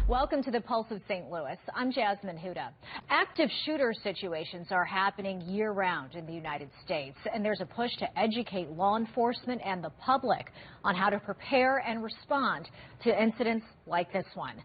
Welcome to the Pulse of St. Louis. I'm Jasmine Huda. Active shooter situations are happening year-round in the United States, and there's a push to educate law enforcement and the public on how to prepare and respond to incidents like this one.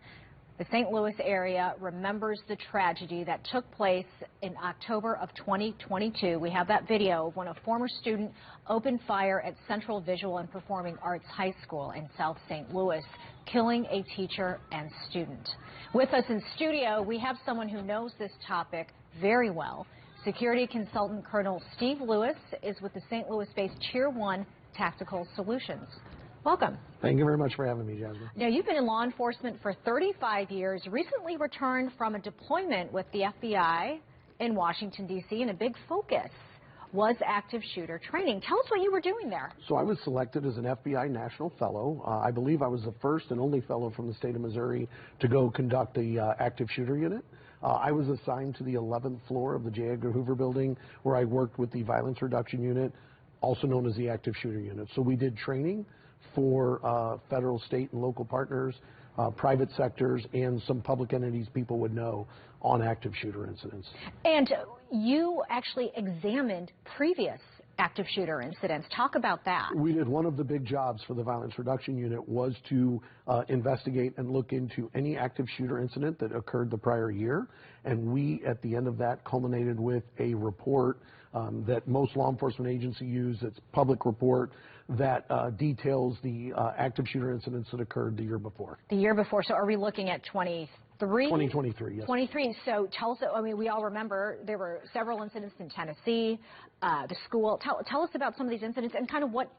The St. Louis area remembers the tragedy that took place in October of 2022. We have that video of when a former student opened fire at Central Visual and Performing Arts High School in South St. Louis, killing a teacher and student. With us in studio, we have someone who knows this topic very well. Security consultant Colonel Steve Lewis is with the St. Louis-based Tier 1 Tactical Solutions. Welcome. Thank you very much for having me, Jasmine. Now, you've been in law enforcement for 35 years, recently returned from a deployment with the FBI in Washington, D.C., and a big focus was active shooter training. Tell us what you were doing there. So I was selected as an FBI National Fellow. I believe I was the first and only fellow from the state of Missouri to go conduct the active shooter unit. I was assigned to the 11th floor of the J. Edgar Hoover building, where I worked with the Violence Reduction Unit, also known as the active shooter unit. So we did training for federal, state, and local partners, private sectors, and some public entities people would know on active shooter incidents. And you actually examined previous active shooter incidents. Talk about that. We did. One of the big jobs for the Violence Reduction Unit was to investigate and look into any active shooter incident that occurred the prior year. And we, at the end of that, culminated with a report that most law enforcement agencies use. It's a public report that details the active shooter incidents that occurred the year before. The year before. So are we looking at 2023, yes. 23. So tell us, I mean, we all remember there were several incidents in Tennessee, the school. Tell us about some of these incidents and kind of what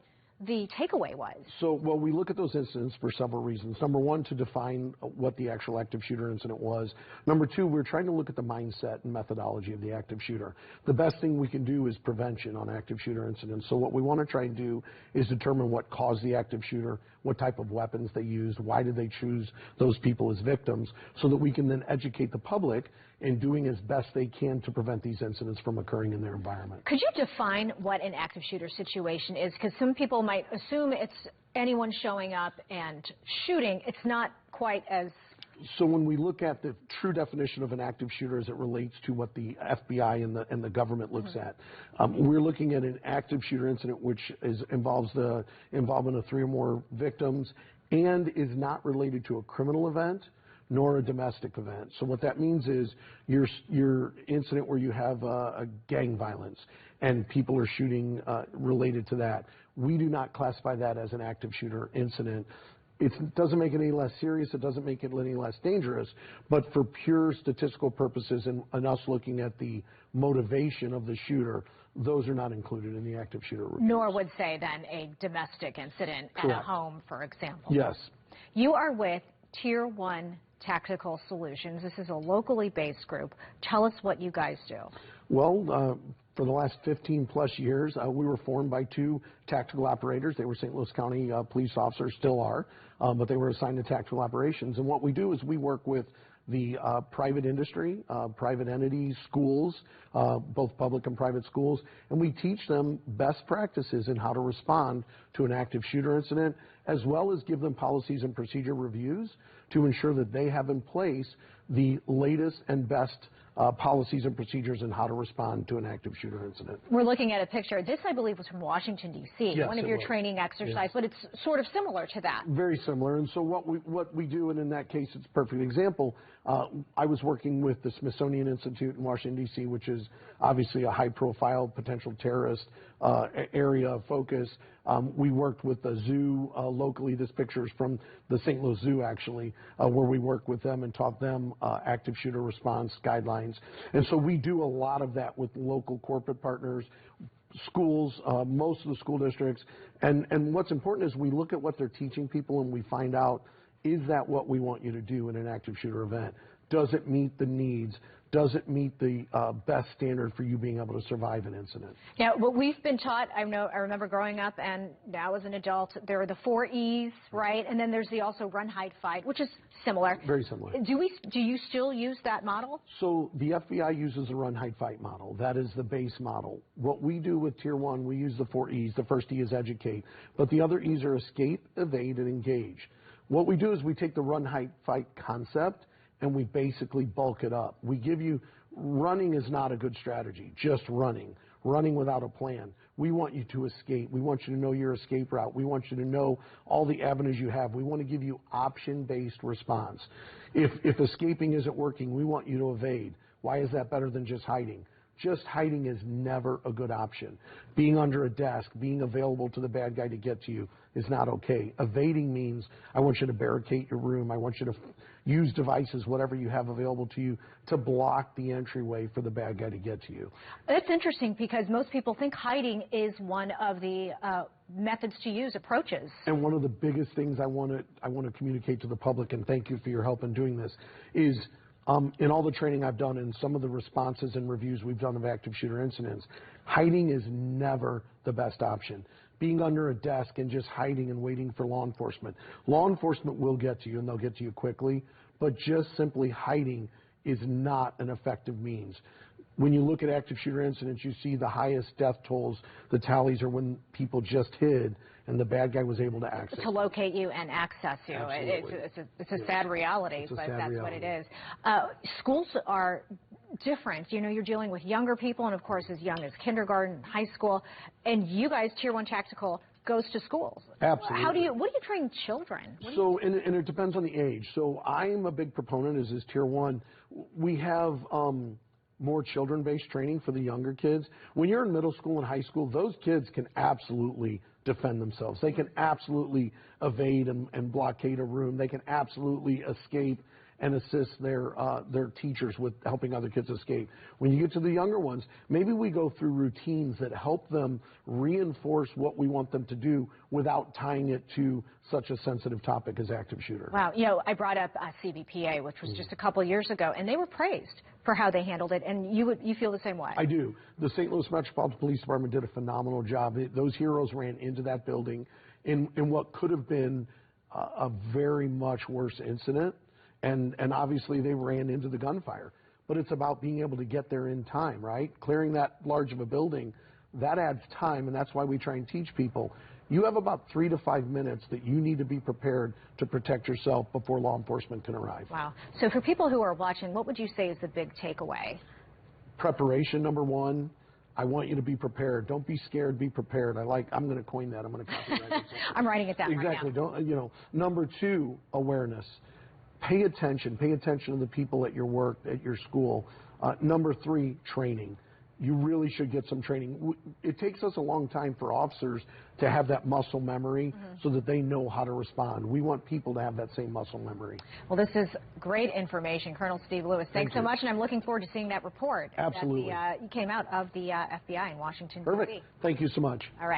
the takeaway was. So, well, we look at those incidents for several reasons. Number one, to define what the actual active shooter incident was. Number two, we're trying to look at the mindset and methodology of the active shooter. The best thing we can do is prevention on active shooter incidents. So what we want to try and do is determine what caused the active shooter, what type of weapons they used, why did they choose those people as victims, so that we can then educate the public in doing as best they can to prevent these incidents from occurring in their environment. Could you define what an active shooter situation is? Because some people might assume it's anyone showing up and shooting. It's not quite as... So when we look at the true definition of an active shooter as it relates to what the FBI and the government looks at, we're looking at an active shooter incident which involves the involvement of 3 or more victims and is not related to a criminal event nor a domestic event. So what that means is your incident where you have a gang violence and people are shooting related to that. We do not classify that as an active shooter incident. It doesn't make it any less serious. It doesn't make it any less dangerous. But for pure statistical purposes and us looking at the motivation of the shooter, those are not included in the active shooter reports. Nor would say then a domestic incident at a home, for example. Yes. You are with Tier 1 Tactical Solutions. This is a locally based group. Tell us what you guys do. Well, for the last 15 plus years, we were formed by 2 tactical operators. They were St. Louis County police officers, still are, but they were assigned to tactical operations. And what we do is we work with the private industry, private entities, schools, both public and private schools, and we teach them best practices in how to respond to an active shooter incident, as well as give them policies and procedure reviews to ensure that they have in place the latest and best policies and procedures in how to respond to an active shooter incident. We're looking at a picture. This, I believe, was from Washington, D.C., yes, one of your training exercises, but it's sort of similar to that. Very similar. And so what we do, and in that case, it's a perfect example. I was working with the Smithsonian Institute in Washington, D.C., which is obviously a high-profile potential terrorist area of focus. We worked with the zoo locally. This picture is from the St. Louis Zoo, actually, where we worked with them and taught them active shooter response guidelines. And so we do a lot of that with local corporate partners, schools, most of the school districts. And what's important is we look at what they're teaching people and we find out, is that what we want you to do in an active shooter event? Does it meet the needs? Does it meet the best standard for you being able to survive an incident? Now, what we've been taught, I remember growing up and now as an adult, there are the 4 E's, right? And then there's the also run, hide, fight, which is similar. Very similar. Do you still use that model? So the FBI uses the run, hide, fight model. That is the base model. What we do with Tier 1, we use the 4 E's. The first E is educate. But the other E's are escape, evade, and engage. What we do is we take the run, hide, fight concept and we basically bulk it up. We give you, running is not a good strategy, just running without a plan. We want you to escape. We want you to know your escape route. We want you to know all the avenues you have. We want to give you option-based response. If escaping isn't working, we want you to evade. Why is that better than just hiding? Just hiding is never a good option. Being under a desk, being available to the bad guy to get to you is not okay. Evading means I want you to barricade your room. I want you to use devices, whatever you have available to you, to block the entryway for the bad guy to get to you. That's interesting because most people think hiding is one of the methods to use, approaches. And one of the biggest things I want to communicate to the public, and thank you for your help in doing this, is in all the training I've done and some of the responses and reviews we've done of active shooter incidents, hiding is never the best option. Being under a desk and just hiding and waiting for law enforcement. Law enforcement will get to you and they'll get to you quickly, but just simply hiding is not an effective means. When you look at active shooter incidents, you see the highest death tolls, the tallies are when people just hid and the bad guy was able to access to locate you and access you. Absolutely. It's a sad reality, but that's what it is. Schools are different. You know, you're dealing with younger people, and of course as young as kindergarten, high school, and you guys, Tier 1 Tactical, goes to schools. Absolutely. What do you train children? And it depends on the age. So I'm a big proponent, as is Tier 1. We have more children-based training for the younger kids. When you're in middle school and high school, those kids can absolutely defend themselves. They can absolutely evade and blockade a room. They can absolutely escape and assist their teachers with helping other kids escape. When you get to the younger ones, maybe we go through routines that help them reinforce what we want them to do without tying it to such a sensitive topic as active shooter. Wow. You know, I brought up CBPA, which was just a couple years ago, and they were praised for how they handled it, and you feel the same way. I do. The St. Louis Metropolitan Police Department did a phenomenal job. Those heroes ran into that building in what could have been a very much worse incident. And obviously they ran into the gunfire. But it's about being able to get there in time, right? Clearing that large of a building, that adds time, and that's why we try and teach people. You have about 3 to 5 minutes that you need to be prepared to protect yourself before law enforcement can arrive. Wow. So for people who are watching, what would you say is the big takeaway? Preparation, number one. I want you to be prepared. Don't be scared, be prepared. I'm going to coin that. I'm going to copyright it. I'm writing it down exactly. right now. Don't, number two, awareness. Pay attention. Pay attention to the people at your work, at your school. Number three, training. You really should get some training. It takes us a long time for officers to have that muscle memory so that they know how to respond. We want people to have that same muscle memory. Well, this is great information. Colonel Steve Lewis, thanks so much, and I'm looking forward to seeing that report. Absolutely. That came out of the FBI in Washington, D.C. Perfect. Thank you so much. All right.